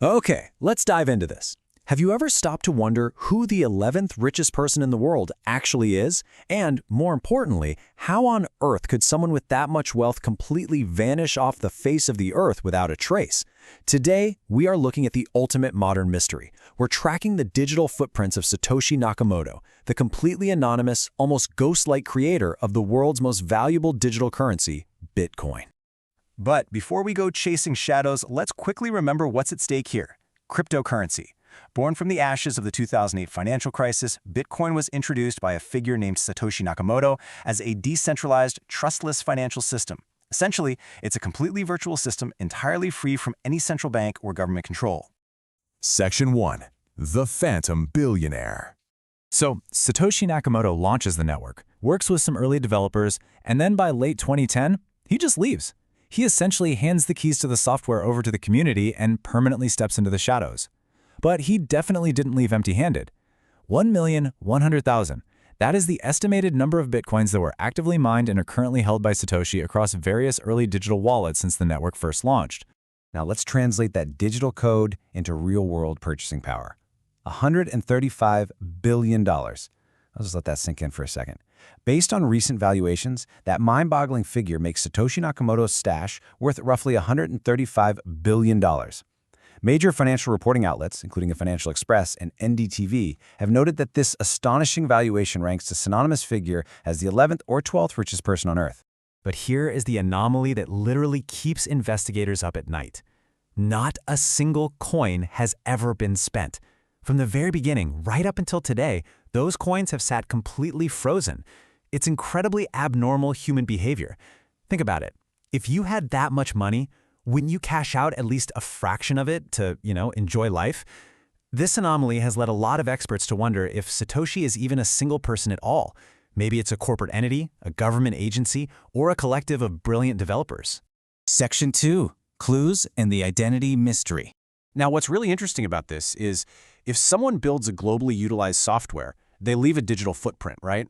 Okay, let's dive into this. Have you ever stopped to wonder who the 11th richest person in the world actually is? And, more importantly, how on earth could someone with that much wealth completely vanish off the face of the earth without a trace? Today, we are looking at the ultimate modern mystery. We're tracking the digital footprints of Satoshi Nakamoto, the completely anonymous, almost ghost-like creator of the world's most valuable digital currency, Bitcoin. But before we go chasing shadows, let's quickly remember what's at stake here: cryptocurrency. Born from the ashes of the 2008 financial crisis, Bitcoin was introduced by a figure named Satoshi Nakamoto as a decentralized, trustless financial system. Essentially, it's a completely virtual system entirely free from any central bank or government control. Section 1. The Phantom Billionaire. So, Satoshi Nakamoto launches the network, works with some early developers, and then by late 2010, he just leaves. He essentially hands the keys to the software over to the community and permanently steps into the shadows. But he definitely didn't leave empty-handed. 1,100,000. That is the estimated number of bitcoins that were actively mined and are currently held by Satoshi across various early digital wallets since the network first launched. Now let's translate that digital code into real-world purchasing power. $135 billion. I'll just let that sink in for a second. Based on recent valuations, that mind-boggling figure makes Satoshi Nakamoto's stash worth roughly $135 billion. Major financial reporting outlets, including the Financial Express and NDTV, have noted that this astonishing valuation ranks the synonymous figure as the 11th or 12th richest person on Earth. But here is the anomaly that literally keeps investigators up at night. Not a single coin has ever been spent. From the very beginning, right up until today, those coins have sat completely frozen. It's incredibly abnormal human behavior. Think about it. If you had that much money, wouldn't you cash out at least a fraction of it to, enjoy life? This anomaly has led a lot of experts to wonder if Satoshi is even a single person at all. Maybe it's a corporate entity, a government agency, or a collective of brilliant developers. Section 2. Clues and the Identity Mystery. Now, what's really interesting about this is if someone builds a globally utilized software, they leave a digital footprint, right?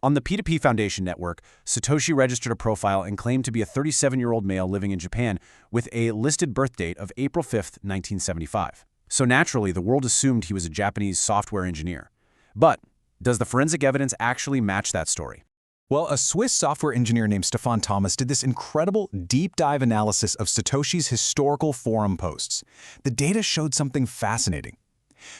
On the P2P Foundation network, Satoshi registered a profile and claimed to be a 37-year-old male living in Japan with a listed birth date of April 5, 1975. So naturally, the world assumed he was a Japanese software engineer. But does the forensic evidence actually match that story? Well, a Swiss software engineer named Stefan Thomas did this incredible deep dive analysis of Satoshi's historical forum posts. The data showed something fascinating.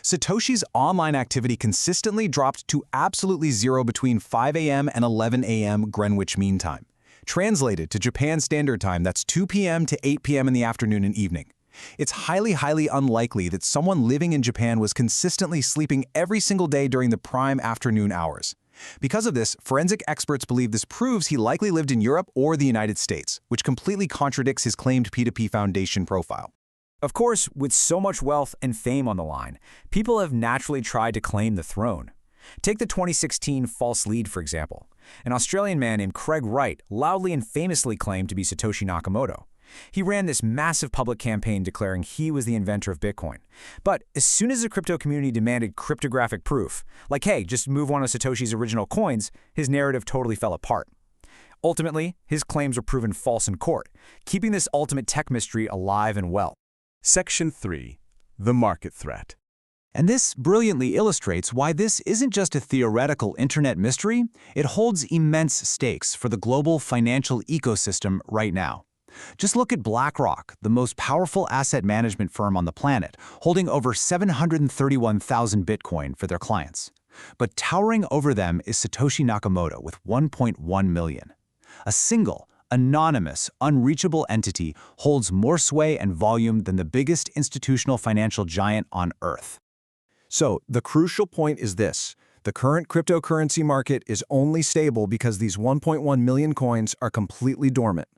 Satoshi's online activity consistently dropped to absolutely zero between 5 a.m. and 11 a.m. Greenwich Mean Time. Translated to Japan Standard Time, that's 2 p.m. to 8 p.m. in the afternoon and evening. It's highly unlikely that someone living in Japan was consistently sleeping every single day during the prime afternoon hours. Because of this, forensic experts believe this proves he likely lived in Europe or the United States, which completely contradicts his claimed P2P Foundation profile. Of course, with so much wealth and fame on the line, people have naturally tried to claim the throne. Take the 2016 false lead, for example. An Australian man named Craig Wright loudly and famously claimed to be Satoshi Nakamoto. He ran this massive public campaign declaring he was the inventor of Bitcoin. But as soon as the crypto community demanded cryptographic proof, like, hey, just move one of Satoshi's original coins, his narrative totally fell apart. Ultimately, his claims were proven false in court, keeping this ultimate tech mystery alive and well. Section 3. The Market Threat. And this brilliantly illustrates why this isn't just a theoretical internet mystery, it holds immense stakes for the global financial ecosystem right now. Just look at BlackRock, the most powerful asset management firm on the planet, holding over 731,000 Bitcoin for their clients. But towering over them is Satoshi Nakamoto with 1.1 million. A single, anonymous, unreachable entity holds more sway and volume than the biggest institutional financial giant on Earth. So, the crucial point is this. The current cryptocurrency market is only stable because these 1.1 million coins are completely dormant.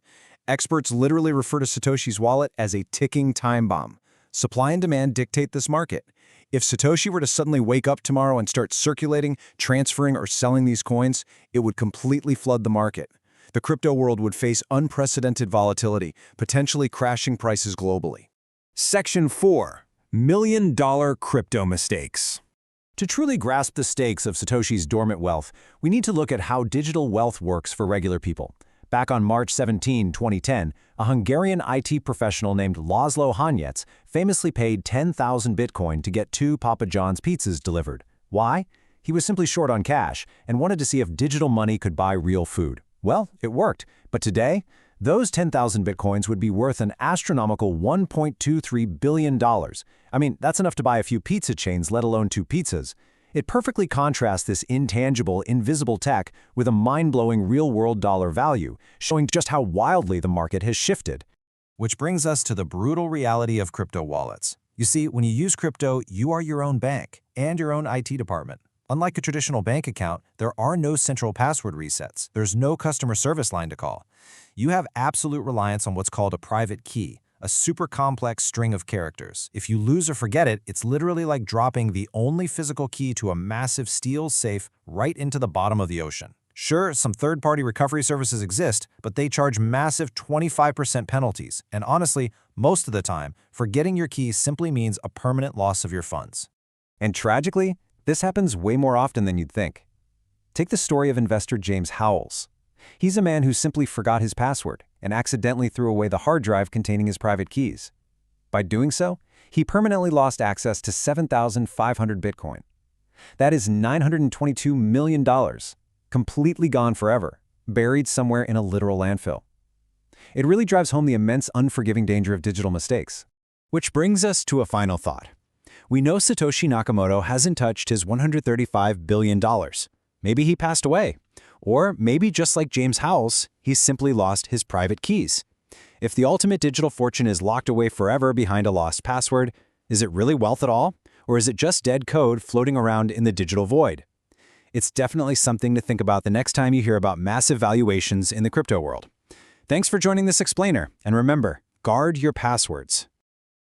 Experts literally refer to Satoshi's wallet as a ticking time bomb. Supply and demand dictate this market. If Satoshi were to suddenly wake up tomorrow and start circulating, transferring, or selling these coins, it would completely flood the market. The crypto world would face unprecedented volatility, potentially crashing prices globally. Section 4. Million-dollar crypto mistakes. To truly grasp the stakes of Satoshi's dormant wealth, we need to look at how digital wealth works for regular people. Back on March 17, 2010, a Hungarian IT professional named Laszlo Hanyecz famously paid 10,000 Bitcoin to get 2 Papa John's pizzas delivered. Why? He was simply short on cash and wanted to see if digital money could buy real food. Well, it worked. But today, those 10,000 Bitcoins would be worth an astronomical $1.23 billion. I mean, that's enough to buy a few pizza chains, let alone 2 pizzas. It perfectly contrasts this intangible, invisible tech with a mind-blowing real-world dollar value, showing just how wildly the market has shifted. Which brings us to the brutal reality of crypto wallets. You see, when you use crypto, you are your own bank and your own IT department. Unlike a traditional bank account, there are no central password resets. There's no customer service line to call. You have absolute reliance on what's called a private key, a super complex string of characters. If you lose or forget it, it's literally like dropping the only physical key to a massive steel safe right into the bottom of the ocean. Sure, some third-party recovery services exist, but they charge massive 25% penalties, and honestly, most of the time, forgetting your keys simply means a permanent loss of your funds. And tragically, this happens way more often than you'd think. Take the story of investor James Howells. He's a man who simply forgot his password and accidentally threw away the hard drive containing his private keys. By doing so, he permanently lost access to 7,500 Bitcoin. That is $922 million, completely gone forever, buried somewhere in a literal landfill. It really drives home the immense unforgiving danger of digital mistakes. Which brings us to a final thought. We know Satoshi Nakamoto hasn't touched his $135 billion. Maybe he passed away. Or maybe just like James Howells, he's simply lost his private keys. If the ultimate digital fortune is locked away forever behind a lost password, is it really wealth at all? Or is it just dead code floating around in the digital void? It's definitely something to think about the next time you hear about massive valuations in the crypto world. Thanks for joining this explainer, and remember, guard your passwords.